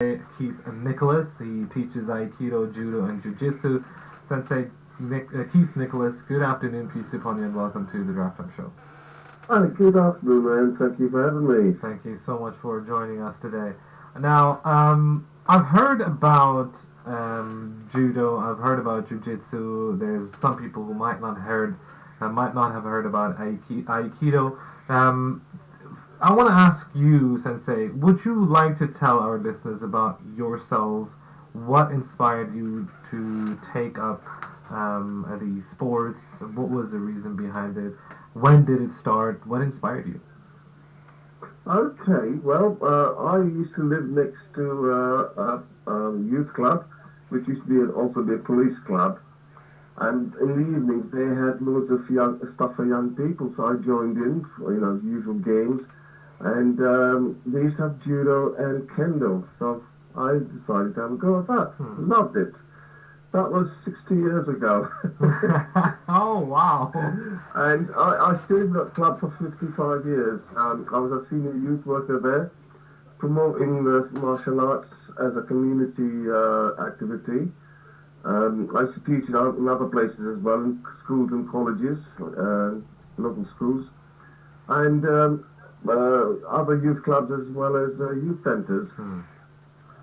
Keith Nicholas. He teaches Aikido, Judo, and Jiu-Jitsu. Sensei Keith Nicholas, good afternoon, peace upon you, and welcome to the Draft Time Show. Hi, good afternoon, man. Thank you for having me. Thank you so much for joining us today. Now, I've heard about Judo. I've heard about Jiu-Jitsu. There's some people who might not have heard about Aikido. I want to ask you, Sensei, would you like to tell our listeners about yourself? What inspired you to take up the sports? What was the reason behind it? When did it start? What inspired you? Okay, well, I used to live next to a youth club, which used to be also the police club. And in the evenings, they had loads of stuff for young people, so I joined in for, the usual games. And they used to have judo and kendo, so I decided to have a go at that. Loved it. That was 60 years ago. Oh, wow. And I stayed in that club for 55 years. I was a senior youth worker there, promoting the martial arts as a community activity. I used to teach in other places as well, in schools and colleges, local schools, and other youth clubs as well as youth centres.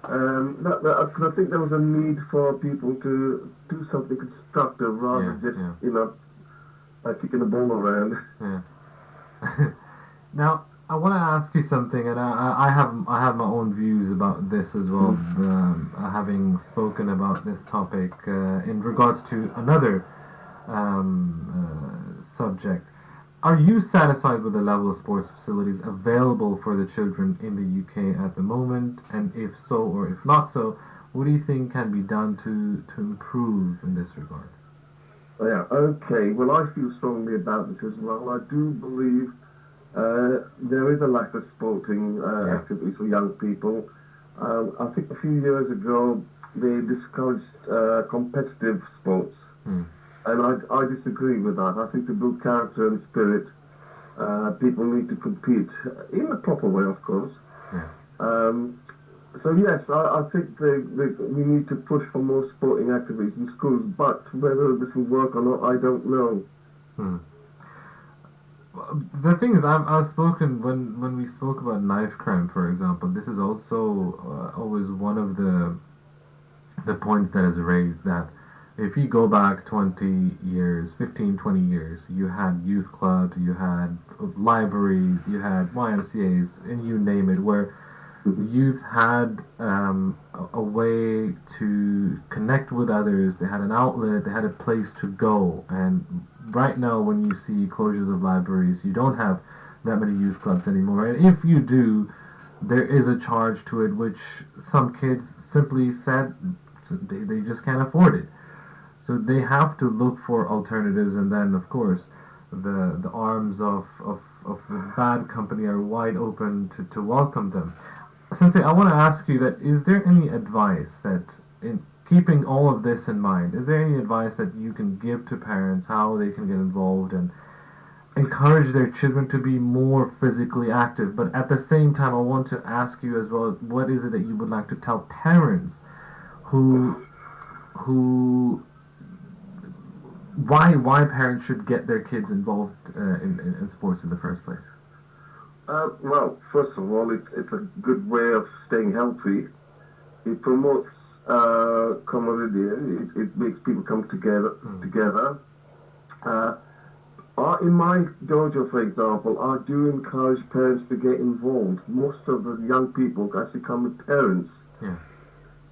I think there was a need for people to do something constructive rather than just, kicking the ball around. Yeah. Now, I want to ask you something, and I have my own views about this as well, having spoken about this topic in regards to another subject. Are you satisfied with the level of sports facilities available for the children in the UK at the moment? And if so, or if not so, what do you think can be done to improve in this regard? Yeah, okay. Well, I feel strongly about this as well. I do believe there is a lack of sporting activities for young people. I think a few years ago they discouraged competitive sports, and I disagree with that. I think to build character and spirit, people need to compete in a proper way, of course. So yes, I think we need to push for more sporting activities in schools, but whether this will work or not, I don't know. The thing is, I've spoken when we spoke about knife crime, for example. This is also always one of the points that is raised, that if you go back 20 years, 15, 20 years, you had youth clubs, you had libraries, you had YMCA's, and you name it, where youth had a way to connect with others. They had an outlet, they had a place to go. And right now, when you see closures of libraries, you don't have that many youth clubs anymore. And if you do, there is a charge to it, which some kids simply said they just can't afford it. So they have to look for alternatives, and then, of course, the arms of the bad company are wide open to welcome them. Sensei, I want to ask you that, is there any advice that, in keeping all of this in mind, is there any advice that you can give to parents how they can get involved and encourage their children to be more physically active? But at the same time, I want to ask you as well, what is it that you would like to tell parents who why parents should get their kids involved in sports in the first place? Well, first of all, it's a good way of staying healthy. It promotes camaraderie. It makes people come together. In my dojo, for example, I do encourage parents to get involved. Most of the young people actually come with parents.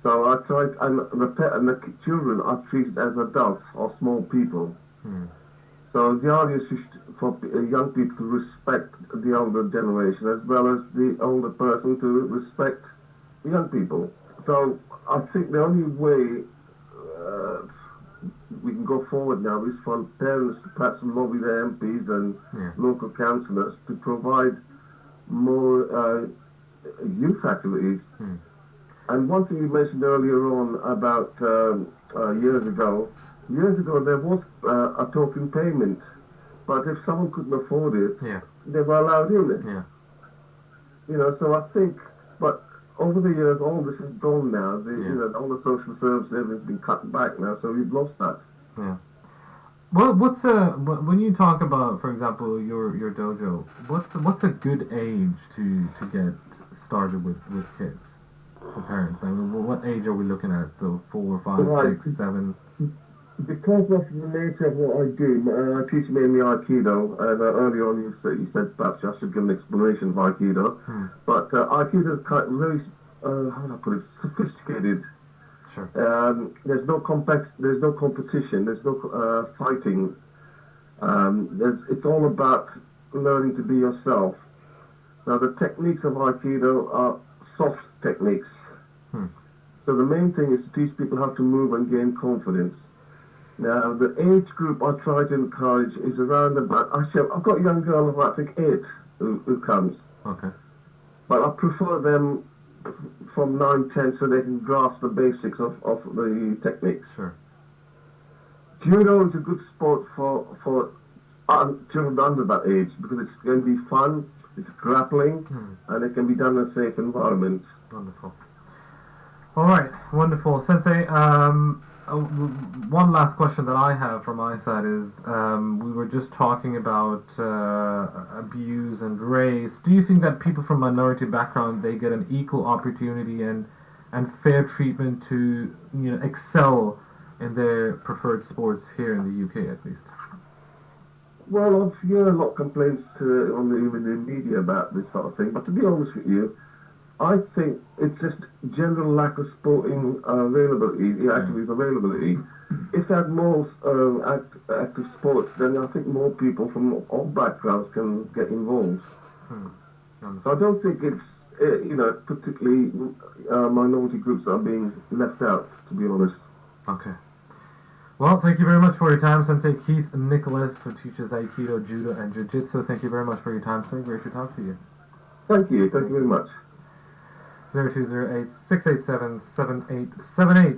So I try, and the children are treated as adults or small people. So the idea is for young people to respect the older generation as well as the older person to respect the young people. So I think the only way we can go forward now is for parents to perhaps lobby their MPs and local councillors to provide more youth activities. And one thing you mentioned earlier on about years ago there was a token payment, but if someone couldn't afford it, they were allowed in it. So I think, but over the years, all this is gone now. Yeah. All the social services, everything's been cut back now, so we've lost that. Yeah. Well, when you talk about, for example, your dojo? What's a good age to get started with kids for parents? I mean, what age are we looking at? So 4, 5, Right. 6, 7. Because of the nature of what I do, I teach mainly Aikido, and earlier on you said perhaps I should give an explanation of Aikido. But Aikido is kind of very, how do I put it, sophisticated. Sure. There's no competition, there's no fighting. It's all about learning to be yourself. Now the techniques of Aikido are soft techniques. So the main thing is to teach people how to move and gain confidence. Now, the age group I try to encourage is around about, actually, I've got a young girl of, I think, 8 who comes. Okay. But I prefer them from 9, 10 so they can grasp the basics of the techniques. Sure. Judo is a good sport for children under that age because it's going to be fun, it's grappling, and it can be done in a safe environment. Wonderful. All right, wonderful. Sensei, one last question that I have from my side is, we were just talking about abuse and race. Do you think that people from minority background, they get an equal opportunity and fair treatment to excel in their preferred sports here in the UK at least? Well, I've heard a lot of complaints in the media about this sort of thing, but to be honest with you, I think it's just general lack of sporting availability. If they had more active sports, then I think more people from all backgrounds can get involved. So I don't think it's, particularly minority groups are being left out, to be honest. Okay. Well, thank you very much for your time, Sensei Keith Nicholas, who teaches Aikido, Judo, and Jiu-Jitsu. Thank you very much for your time, sir. Great to talk to you. Thank you very much. 0208 687 7878